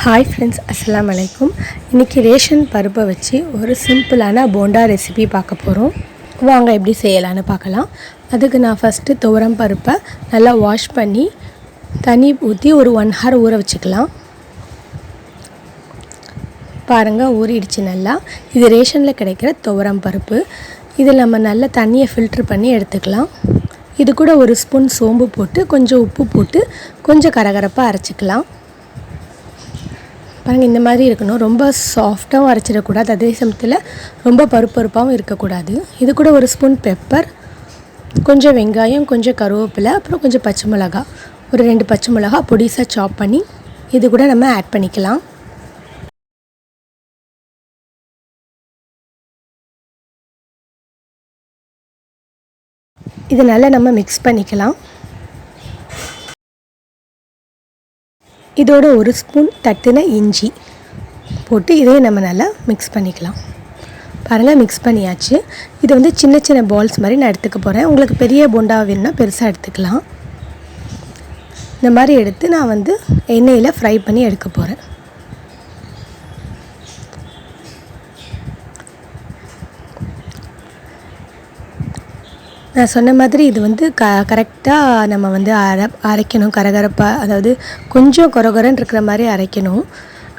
Hi friends, Assalamu alaikum. இன்னைக்கு ration பருப்பை வச்சு ஒரு சிம்பிளான போண்டா ரெசிபி பார்க்க போகிறோம். வாங்க எப்படி செய்யலான்னு பார்க்கலாம். அதுக்கு நான் ஃபஸ்ட்டு துவரம் பருப்பை நல்லா வாஷ் பண்ணி தண்ணி ஊற்றி ஒரு 1 hour ஊற வச்சுக்கலாம். பாருங்கள், ஊறிடுச்சு நல்லா. இது ரேஷனில் கிடைக்கிற துவரம் பருப்பு. இதில் நம்ம நல்லா தண்ணியை ஃபில்ட்ரு பண்ணி எடுத்துக்கலாம். இது கூட ஒரு ஸ்பூன் சோம்பு போட்டு கொஞ்சம் உப்பு போட்டு கொஞ்சம் கரகரப்பாக அரைச்சிக்கலாம். பாருங்கள், இந்த மாதிரி இருக்கணும். ரொம்ப சாஃப்டாகவும் அரைச்சிடக்கூடாது, அதே சமயத்தில் ரொம்ப பருப்பாகவும் இருக்கக்கூடாது. இது கூட ஒரு ஸ்பூன் பெப்பர், கொஞ்சம் வெங்காயம், கொஞ்சம் கருவேப்பிலை, அப்புறம் கொஞ்சம் பச்சை மிளகா, ஒரு 2 பச்சை மிளகா பொடிசாக சாப் பண்ணி இது கூட நம்ம ஆட் பண்ணிக்கலாம். இது நல்லா நம்ம மிக்ஸ் பண்ணிக்கலாம். இதோட ஒரு ஸ்பூன் தட்டின இஞ்சி போட்டு இதையும் நம்ம நல்லா மிக்ஸ் பண்ணிக்கலாம். பாருங்கள், மிக்ஸ் பண்ணியாச்சு. இது வந்து சின்ன சின்ன பால்ஸ் மாதிரி நான் எடுத்துக்க போகிறேன். உங்களுக்கு பெரிய போண்டா வேணும்னா பெருசாக எடுத்துக்கலாம். இந்த மாதிரி எடுத்து நான் வந்து எண்ணெயில் ஃப்ரை பண்ணி எடுக்க போகிறேன். நான் சொன்ன மாதிரி இது வந்து கரெக்டாக நம்ம வந்து அரைக்கணும். கரகரப்பாக, அதாவது கொஞ்சம் கொரகொரன்னு இருக்கிற மாதிரி அரைக்கணும்.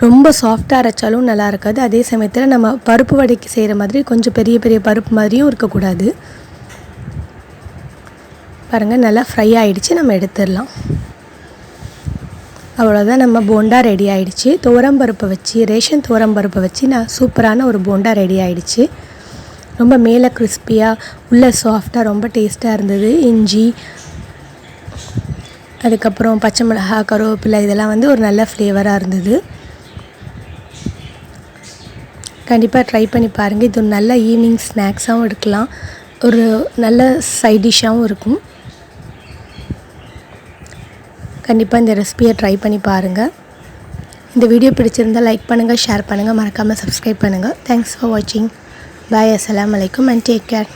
ரொம்ப சாஃப்டாக அரைச்சாலும் நல்லா இருக்காது. அதே சமயத்தில் நம்ம பருப்பு வடைக்கு செய்கிற மாதிரி கொஞ்சம் பெரிய பெரிய பருப்பு மாதிரியும் இருக்கக்கூடாது. பாருங்கள், நல்லா ஃப்ரை ஆகிடுச்சு. நம்ம எடுத்துடலாம். அவ்வளோதான், நம்ம போண்டா ரெடி ஆகிடுச்சு. துவரம் பருப்பை வச்சு, ரேஷன் துவரம் பருப்பை வச்சு நான் சூப்பரான ஒரு போண்டா ரெடி ஆகிடுச்சு. ரொம்ப மேலே கிறிஸ்பியாக, உள்ளே சாஃப்டாக, ரொம்ப டேஸ்ட்டாக இருந்தது. இஞ்சி, அதுக்கப்புறம் பச்சை மிளகா, கருவேப்பிலை, இதெல்லாம் வந்து ஒரு நல்ல ஃப்ளேவராக இருந்தது. கண்டிப்பாக ட்ரை பண்ணி பாருங்கள். இது ஒரு நல்ல ஈவினிங் ஸ்நாக்ஸாகவும் எடுக்கலாம், ஒரு நல்ல சைட் டிஷ்ஷாகவும் இருக்கும். கண்டிப்பாக இந்த ரெசிபியை ட்ரை பண்ணி பாருங்கள். இந்த வீடியோ பிடிச்சிருந்தால் லைக் பண்ணுங்கள், ஷேர் பண்ணுங்கள், மறக்காமல் சப்ஸ்கிரைப் பண்ணுங்கள். தேங்க்ஸ் ஃபார் வாட்சிங். Bye, assalamu alaikum and take care.